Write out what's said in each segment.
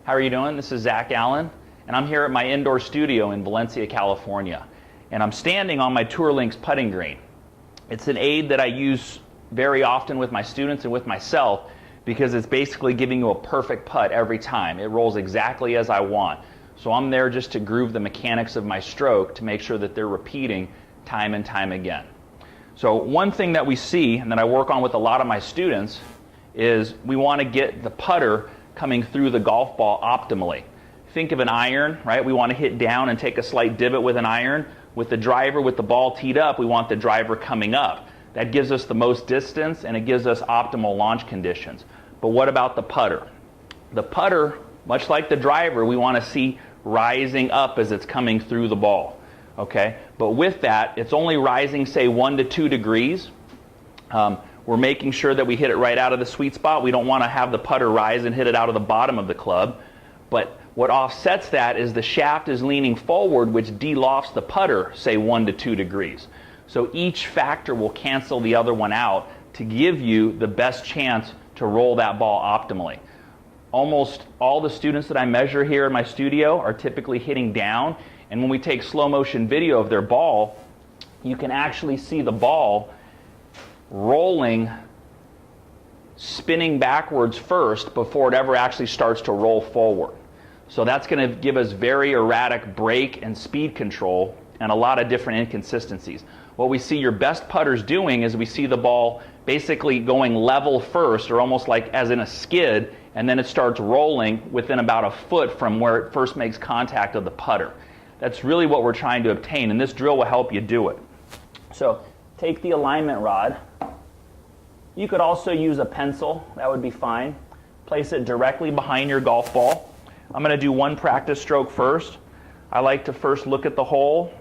How are you doing? This is Zach Allen, and I'm here at my indoor studio in Valencia, California. And I'm standing on my Tour Links putting green. It's an aid that I use very often with my students and with myself because it's basically giving you a perfect putt every time. It rolls exactly as I want. So I'm there just to groove the mechanics of my stroke to make sure that they're repeating time and time again. So one thing that we see and that I work on with a lot of my students is we want to get the putter coming through the golf ball optimally. Think of an iron, right? We want to hit down and take a slight divot with an iron. With the driver, with the ball teed up, we want the driver coming up. That gives us the most distance and it gives us optimal launch conditions. But what about the putter? The putter, much like the driver, we want to see rising up as it's coming through the ball. Okay? But with that, it's only rising, say, 1 to 2 degrees. We're making sure that we hit it right out of the sweet spot. We don't want to have the putter rise and hit it out of the bottom of the club. But what offsets that is the shaft is leaning forward, which delofts the putter, say, 1 to 2 degrees. So each factor will cancel the other one out to give you the best chance to roll that ball optimally. Almost all the students that I measure here in my studio are typically hitting down. And when we take slow motion video of their ball, you can actually see the ball rolling, spinning backwards first before it ever actually starts to roll forward. So that's going to give us very erratic break and speed control and a lot of different inconsistencies. What we see your best putters doing is we see the ball basically going level first, or almost like as in a skid, and then it starts rolling within about a foot from where it first makes contact of the putter. That's really what we're trying to obtain, and this drill will help you do it. So take the alignment rod. You could also use a pencil, that would be fine. Place it directly behind your golf ball. I'm going to do one practice stroke first. I like to first look at the hole,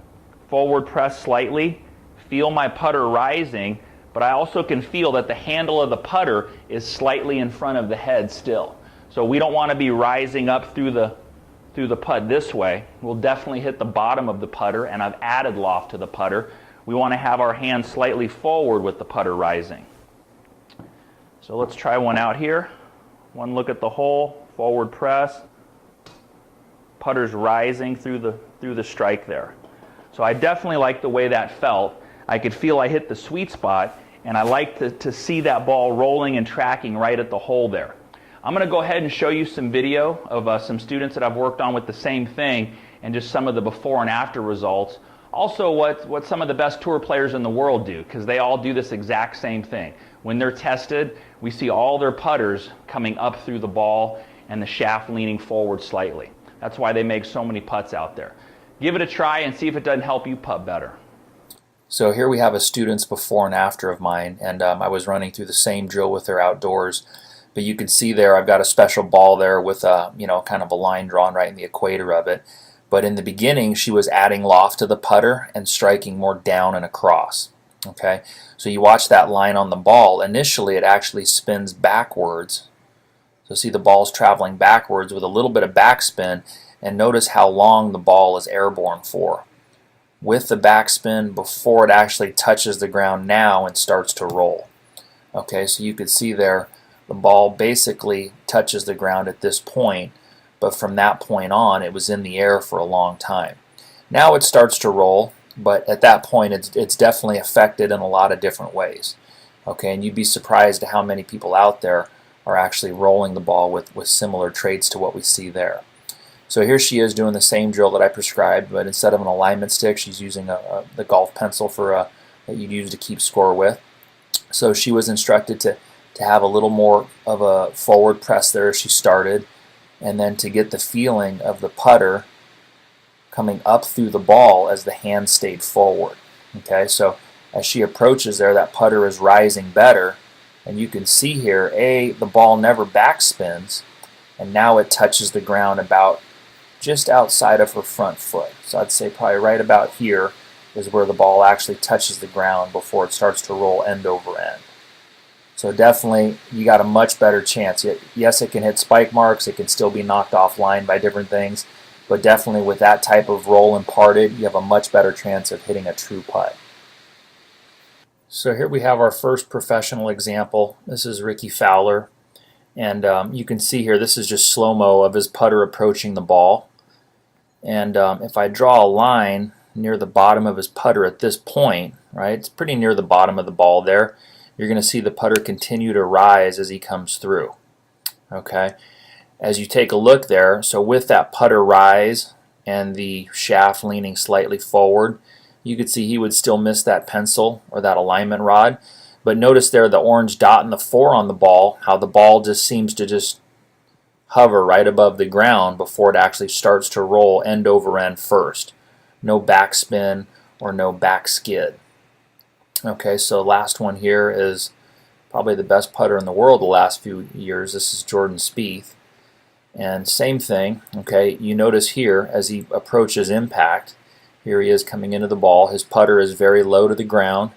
forward press slightly, feel my putter rising, but I also can feel that the handle of the putter is slightly in front of the head still. So we don't want to be rising up through the putt this way. We'll definitely hit the bottom of the putter, and I've added loft to the putter. We want to have our hand slightly forward with the putter rising. So let's try one out here. One look at the hole, forward press. Putter's rising through the strike there. So I definitely like the way that felt. I could feel I hit the sweet spot, and I like to see that ball rolling and tracking right at the hole there. I'm going to go ahead and show you some video of some students that I've worked on with the same thing and just some of the before and after results. Also what some of the best tour players in the world do, because they all do this exact same thing. When they're tested, we see all their putters coming up through the ball and the shaft leaning forward slightly. That's why they make so many putts out there. Give it a try and see if it doesn't help you putt better. So here we have a student's before and after of mine, and I was running through the same drill with her outdoors. But you can see there I've got a special ball there with a, kind of a line drawn right in the equator of it. But in the beginning, she was adding loft to the putter and striking more down and across. Okay, so you watch that line on the ball. Initially, it actually spins backwards. So see the ball's traveling backwards with a little bit of backspin, and notice how long the ball is airborne for. With the backspin before it actually touches the ground now and starts to roll. Okay, so you could see there the ball basically touches the ground at this point, but from that point on it was in the air for a long time. Now it starts to roll, but at that point it's definitely affected in a lot of different ways. Okay, and you'd be surprised at how many people out there are actually rolling the ball with similar traits to what we see there. So here she is doing the same drill that I prescribed, but instead of an alignment stick, she's using the golf pencil that you'd use to keep score with. So she was instructed to have a little more of a forward press there as she started, and then to get the feeling of the putter coming up through the ball as the hand stayed forward. Okay, so as she approaches there, that putter is rising better, and you can see here, the ball never backspins, and now it touches the ground about just outside of her front foot. So I'd say probably right about here is where the ball actually touches the ground before it starts to roll end over end. So definitely you got a much better chance. Yes, it can hit spike marks, it can still be knocked offline by different things, but definitely with that type of roll imparted, you have a much better chance of hitting a true putt. So here we have our first professional example. This is Rickie Fowler. And you can see here, this is just slow-mo of his putter approaching the ball. And if I draw a line near the bottom of his putter at this point, right, it's pretty near the bottom of the ball there, you're going to see the putter continue to rise as he comes through. Okay, as you take a look there, so with that putter rise and the shaft leaning slightly forward, you could see he would still miss that pencil or that alignment rod. But notice there the orange dot and the 4 on the ball, how the ball just seems to just hover right above the ground before it actually starts to roll end over end first. No backspin or no back skid. Okay, so last one here is probably the best putter in the world the last few years. This is Jordan Spieth. And same thing, okay, you notice here as he approaches impact, here he is coming into the ball. His putter is very low to the ground.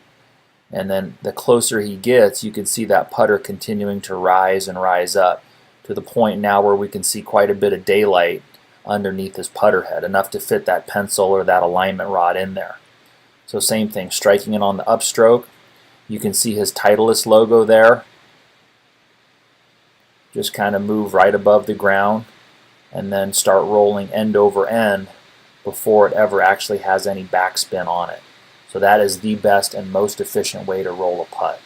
And then the closer he gets, you can see that putter continuing to rise and rise up to the point now where we can see quite a bit of daylight underneath his putter head, enough to fit that pencil or that alignment rod in there. So same thing, striking it on the upstroke. You can see his Titleist logo there. Just kind of move right above the ground and then start rolling end over end before it ever actually has any backspin on it. So that is the best and most efficient way to roll a putt.